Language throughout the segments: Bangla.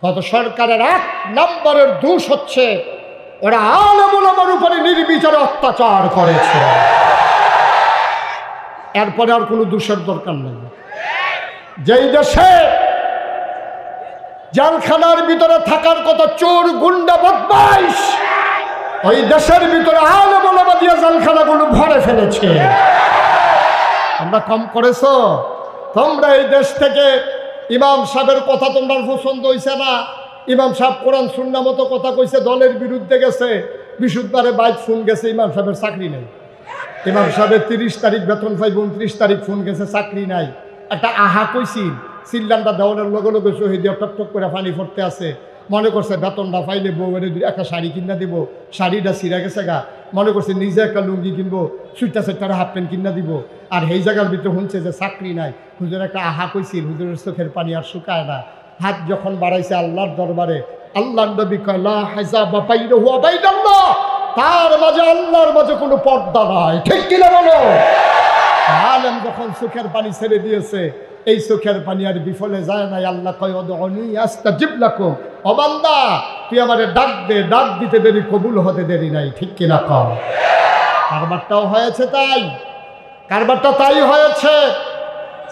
গত সরকারের 1 নম্বরের দোষ হচ্ছে ওরা আলেম ওলামার উপরে নির্বিচারে অত্যাচার করেছে। এরপরে আর কোনো দোষের দরকার নেই। যেই দেশে জেলখানার ভিতরে থাকার কথা চোর গুন্ডা বদমাইশ, ওই দেশের ভিতরে আলেম ওলামা দিয়ে জেলখানাগুলো ভরে ফেলেছে। আমরা কম করেছো? তোমরা এই দেশ থেকে ইমাম সাহেবের কথা তোমার পছন্দ হইছে না, ইমাম সাহেব কোরআন সুন্নাহ মতো কথা কইছে, দলের বিরুদ্ধে গেছে, বিশুদ্ধবারে বাইক ফোন গেছে, ইমাম সাহেবের চাকরি নেই। ইমাম সাহেবের 30 তারিখ বেতন পাই, 29 তারিখ ফোন গেছে, চাকরি নাই। একটা আহা কইছিল, সিলিন্ডার দেওয়ানোর লগে লগে শহীদ টক টক করে পানি পড়তে আছে, মনে করছে বেতনটা পাইলে বউয়ের একটা শাড়ি কিনা দিব, শাড়িটা ছিঁড়া গেছে গা, মনে করছে নিজে একটা লুঙ্গি কিনবো, সুইটা সেটার হাফ প্যান্ট কিনা দিব। আর এই জায়গার ভিতরে শুনছে যে চাকরি নাই। হুজুর একটা আহা কইছিল, হুজুরের চোখের পানি আর শুকায় না। হাত যখন বাড়াইছে আল্লাহর দরবারে, আল্লাহর নবী কয় লা হাজাবা বাইনাহু ওয়া বাইনাল্লাহ, তার মাঝে আল্লাহর মাঝে কোনো পর্দা নাই। ঠিক কিনা বলো? আলেম যখন চোখের পানি ছেড়ে দিয়েছে, এই চোখের পানি আর বিফলে যায় নাই। আল্লাহ কয় উদউনি আস্তাজিব লাকুম, ও বান্দা তুই আমারে ডাক দে, ডাক দিতে দেরি, কবুল হতে দেরি নাই। ঠিক কিনা কও? কারবারটাও হয়েছে তাই, কারবারটা তাই হয়েছে।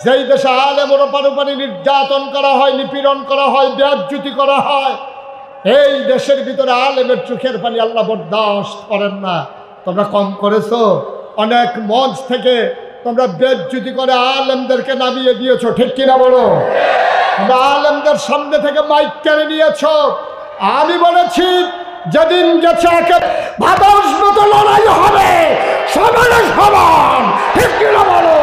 যেই দেশে আলেম ওর উপরে নির্যাতন করা হয়, নিপীড়ন করা হয়, বেইজ্জতি করা হয়, এই দেশের ভিতরে আলেমের চোখের পানি আল্লাহ বরদাস্ত করেন না। তোমরা কম করেছো। অনেক মঞ্চ থেকে তোমরা বেইজ্জতি করে আলেমদেরকে নামিয়ে দিয়েছো। ঠিক কিনা বলো? তোমরা আলেমদের সামনে থেকে মাইক কেড়ে নিয়েছো। আমি বলেছি যেদিন গেছে একে ভাদস মতো লড়াই হবে, সমানে সমান। ঠিক কিনা বলো?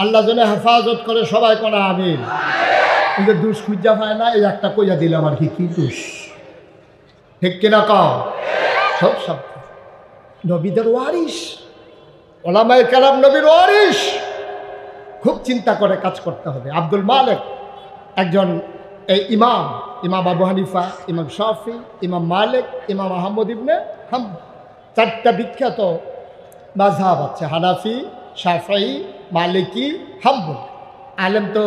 আল্লাহ যেন হেফাজত করে, সবাই করে আমিন। কিন্তু দুষ খুঁজা পায় না, এই একটা কইয়া দিলাম আর কি, কি দুষ? ঠিক কিনা কও? সব সব নবীদের ওয়ারিস, ওলামায়ে কেরাম নবীর ওয়ারিস। খুব চিন্তা করে কাজ করতে হবে। আব্দুল মালিক একজন এই ইমাম, ইমাম আবু হানিফা, ইমাম শাফি, ইমাম মালিক, ইমাম আহমদ ইবনে হাম্বল, 4টা বিখ্যাত মাযহাব আছে, হানাফি, শাফি, মালিকি, হাম্বল। আলেম তো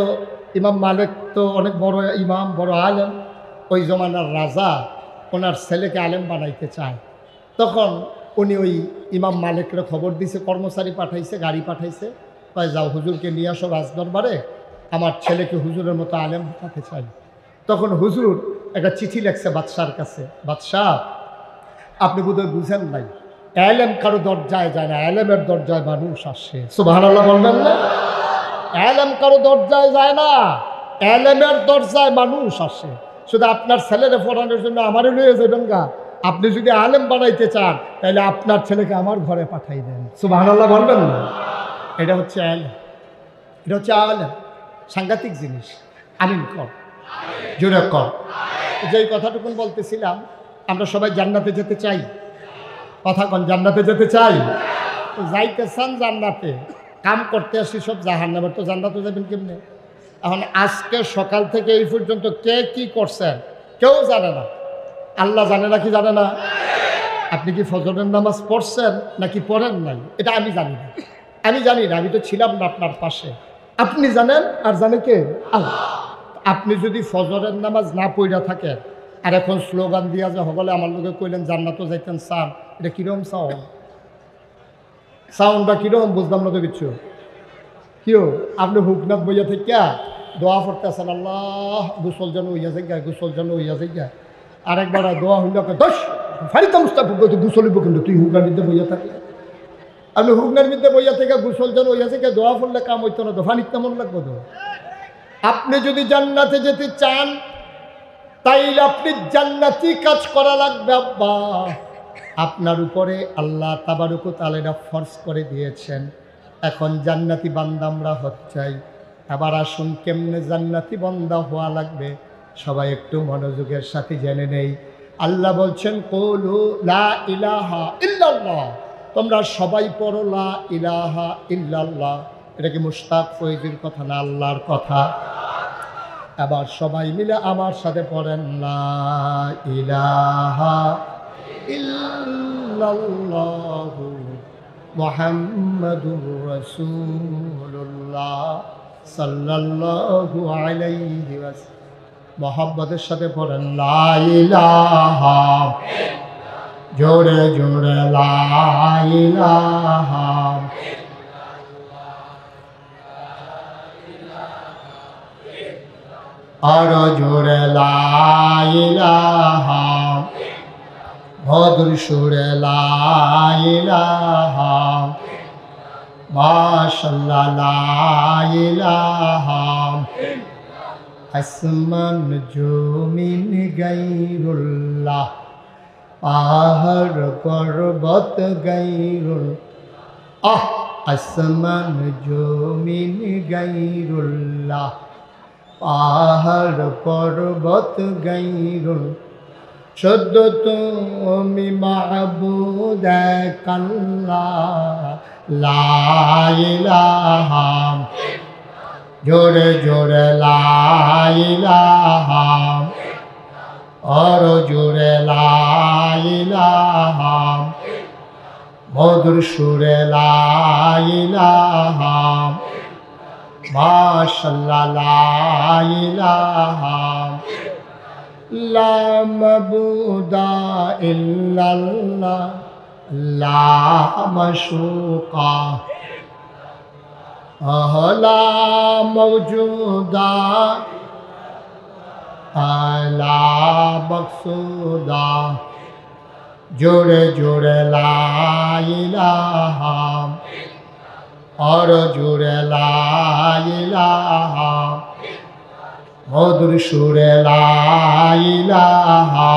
ইমাম মালিক তো অনেক বড় ইমাম, বড় আলেম। ওই জমানার রাজা ওনার ছেলেকে আলেম বানাইতে চায়। তখন উনি ওই ইমাম মালিকরা খবর দিছে, কর্মচারী পাঠাইছে, গাড়ি পাঠাইছে, কয় যাও হুজুরকে নিয়ে আসো রাজদরবারে, আমার ছেলেকে হুজুরের মতো আলেম বানাতে চাই। তখন হুজুর একটা চিঠি লেখছে বাদশার কাছে, বাদশাহ আপনি বোধহয় বুঝেন নাই, আলেম কারো দরজায় যায় না, আলেমের দরজায় মানুষ আসে। সুবহানাল্লাহ বলবেন না? আলেম কারো দরজায় যায় না, আলেমের দরজায় মানুষ আসে। শুধু আপনার ছেলেরে পড়ানোর জন্য আমারে লয়ে যাবেন গা। আপনি যদি আলেম বানাইতে চান তাহলে আপনার ছেলেকে আমার ঘরে পাঠাই দেন। সুবহানাল্লাহ বলবেন না? এটা হচ্ছে আলেম, এটা হচ্ছে আলেম। সাংঘাতিক জিনিস। আমিন কর, জোরে কর। যেই কথাটুকুন বলতেছিলাম, আমরা সবাই জান্নাতে যেতে চাই। কথা কোন? জান্নাতে যেতে চাই। তো যাইতে চান জান্নাতে, কাম করতে আসি সব জাহান্নামের, তো জান্নাতে যাবেন কেমনে? এখন আজকে সকাল থেকে এই পর্যন্ত কে কি করছেন কেউ জানে না। আল্লাহ জানে না কি জানে না? আপনি কি ফজরের নামাজ পড়ছেন নাকি পড়েন নাই এটা আমি জানি না। আমি জানি না, আমি তো ছিলাম না আপনার পাশে। আপনি জানেন, আর জানে কে? আল্লাহ। আপনি যদি ফজরের নামাজ না পড়া থাকেন আর এখন স্লোগান দিয়া যে হগলে আমার লোকে কইলেন জান্নাতও যাইতেন চান, এটা কিরকম সাউন্ড? সাউন্ডটা কিরকম বুঝলাম না তো কিছু। কেউ আপনি হুকনাথ বইয়া থেকে দোয়া করতেছেন, আল্লাহ গোসল যেন হইয়া যায়, গোসল যেন হইয়া যায়। আরেকবার দোয়া হইল দোষ ফারিতা মুস্তাফা গোসল হইব, কিন্তু তুই হুকনার মধ্যে বইয়া থাকি। আপনি হুকনার মধ্যে বইয়া থেকে গোসল যেন হইয়া যায়, দোয়া পড়লে কাম হইতো না, তো ফানিক তেমন লাগবো তো। আপনি যদি জান্নাতে যেতে চান তাইলে আপনি জান্নাতি কাজ করা লাগবে। আব্বা আপনার উপরে আল্লাহ তাবারক ওয়া তাআলা এটা ফরজ করে দিয়েছেন। এখন জান্নাতি বান্দা আমরা হচ্ছাই। আবার আসুন কেমনে জান্নাতি বান্দা হওয়া লাগবে সবাই একটু মনোযোগের সাথে জেনে নেই। আল্লাহ বলছেন কুলু লা ইলাহা ইল্লাল্লাহ, তোমরা সবাই পড়ো লা ইলাহা ইল্লাল্লাহ। এটা কি মুশতাক ফয়জির কথা না আল্লাহর কথা? এবার সবাই মিলে আমার সাথে পড়েন লা ইলাহা ইল্লাল্লাহু মুহাম্মাদুর রাসূলুল্লাহ সাল্লাল্লাহু আলাইহি ওয়াসাল্লাম। মোহাম্মদের সাথে পড়েন লা ইলাহা, জোরে জোরে লা ইলাহা, আরো জোরে লা ইলাহা, মধুর সুরে লা ইলাহা, মাশাআল্লাহ লা ইলাহা, আসমান জমিন গায়রুল্লাহ, পাহাড় পর্বত গায়রুল, আসমান জমিন গায়রুল্লাহ, পাহাড় পর্বত গায়রুল, শুদ্ধ তুমি মাবুদ এক আল্লাহ, লা ইলাহা, জোরে জোরে লা ইলাহা, আরো জোরে লা ইলাহা, মধুর সুরে লা ইলাহা, মাশাআল্লাহ লা ইলাহা, লা মাবুদা ইল্লাল্লাহ, লা মাশুকা, লা মওজুদা, লা মকসুদা, জোরে জোরে লা ইলাহা, আর জোরে লা ইলাহা, মধুর সুরে লা ইলাহা,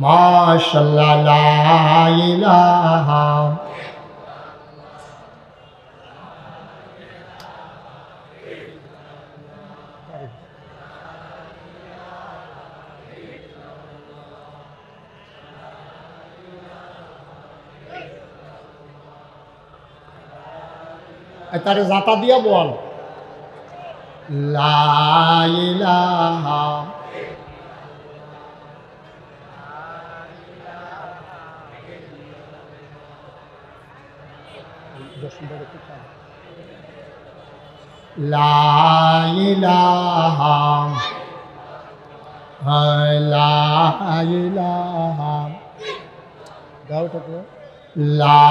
মাশাআল্লাহ লা ইলাহা। তারে জাতা দিয়া বল লা ইলাহা, লা ইলাহা, লা ইলাহা, গাওটা তো লা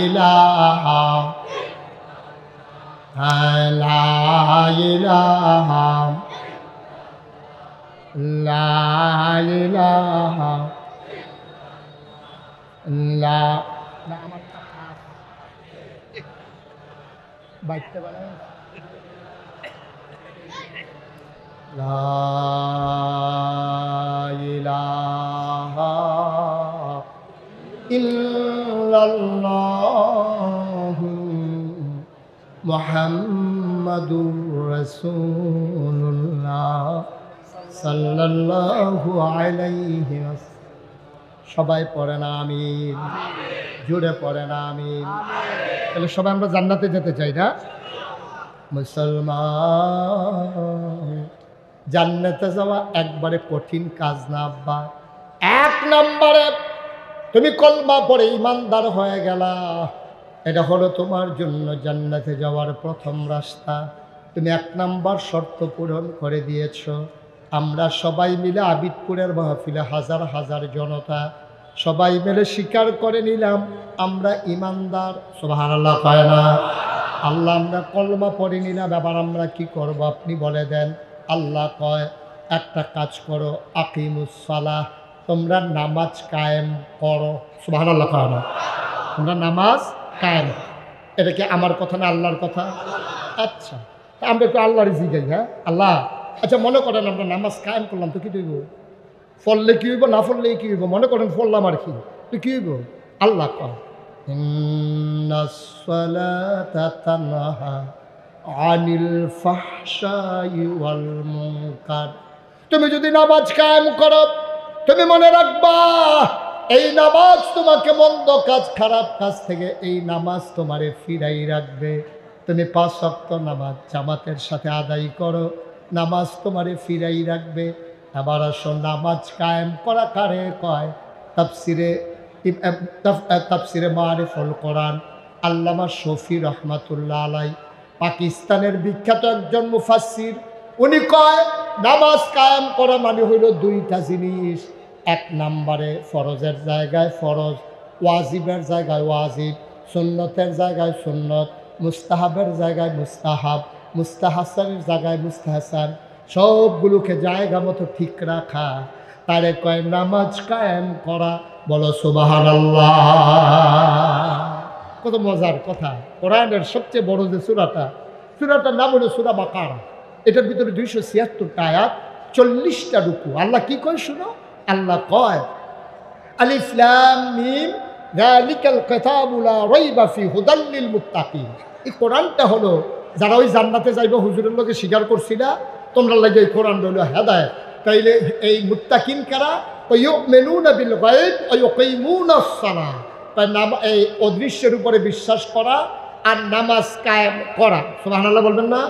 ইলাহা, লা ইলাহা, লা ইলাহা, লা, না আমার বাইতে বানাই, লা ইলাহা ইল্লাল্লাহু মুহাম্মাদুর রাসূলুল্লাহ সাল্লাল্লাহু আলাইহি ওয়াসাল্লাম। সবাই পড়েন আমিন, জোরে পড়েন আমিন। তাহলে সবাই আমরা জান্নাতে যেতে চাই না? মুসলমান, জান্নাতে যাওয়া একবারে কঠিন কাজ না আব্বা। এক নম্বরে তুমি কলমা পড়ে ইমানদার হয়ে গেলা, এটা হলো তোমার জন্য জান্নাতে যাওয়ার প্রথম রাস্তা। তুমি এক নাম্বার শর্ত পূরণ করে দিয়েছ। আমরা সবাই মিলে আবিদপুরের মাহফিলে হাজার হাজার জনতা সবাই মিলে স্বীকার করে নিলাম আমরা ইমানদার। সুবহানাল্লাহ কয় না? আল্লাহ আমরা কলমা পড়ে নিলাম, এবার আমরা কি করব আপনি বলে দেন। আল্লাহ কয় একটা কাজ করো, আকিমুস সালাহ, তোমরা নামাজ কায়েম করো। সুবহানাল্লাহ কয় না? তোমরা নামাজ কায়েম। এটা কি আমার কথা না আল্লাহর কথা? আচ্ছা, আমরা একটু আল্লাহর জিগাই। হ্যাঁ আল্লাহ, আচ্ছা মনে করেন আমরা নামাজ কায়েম করলাম, তো কি হইব? ফললে কি হইব, না ফললে কি হইব? মনে করেন ফললাম আর কি, তো কি হইব? আল্লাহ কয় ইন্নাস সালাতা তানহা আনিল ফাহশাই ওয়াল মুনকার। তুমি যদি নামাজ কায়েম করো, তুমি মনে রাখবা এই নামাজ তোমাকে মন্দ কাজ, খারাপ কাজ থেকে এই নামাজ তোমারে ফিরাই রাখবে। তুমি 5 ওয়াক্ত নামাজ জামাতের সাথে আদায় করো, নামাজ তোমারে ফিরাই রাখবে। এবার আসো, নামাজ কায়েম করা কারে কয়? তাফসিরে মারিফুল কোরআন আল্লামা শফি রহমাতুল্লাহ আলাই, পাকিস্তানের বিখ্যাত একজন মুফাসসির, উনি কয় নামাজ কায়েম করা মানে হইল দুইটা জিনিস। এক নম্বরে ফরজের জায়গায় ফরজ, ওয়াজিবের জায়গায় ওয়াজিব, সুন্নতের জায়গায় সুন্নত, মুস্তাহাবের জায়গায় মুস্তাহাব, মুস্তাহাসানের জায়গায় মুস্তাহাসান, সবগুলোকে জায়গা মতো ঠিক রাখা, তারে কয় নামাজ কায়েম করা। বলো সুবহানাল্লাহ। কত মজার কথা। কোরআনের সবচেয়ে বড় যে সূরাটার নাম হলো সূরা বাকারা। এটার ভিতরে 276টা আয়াত, 40টা রুকু। আল্লাহ কি কয় শুনো? আল্লাহ কয় আলিফ লাম মিম যালিকাল কিতাবু লা রাইবা ফি হুদাল লিল মুত্তাকিন। এই কোরআনটা হলো যারা ওই জান্নাতে যাইবে হুজুরের লগে স্বীকার করছিলা, তোমরা লাগে এই কোরআন হলো হেদায়েত। তাইলে এই মুত্তাকিন কারা? ইউমিনুনা বিল গায়ব ওয়া ইউকিমুনাস সালাহ। তাই এই অদৃশ্যের উপরে বিশ্বাস করা আর নামাজ কায়েম করা। সুবহানাল্লাহ বলবেন না?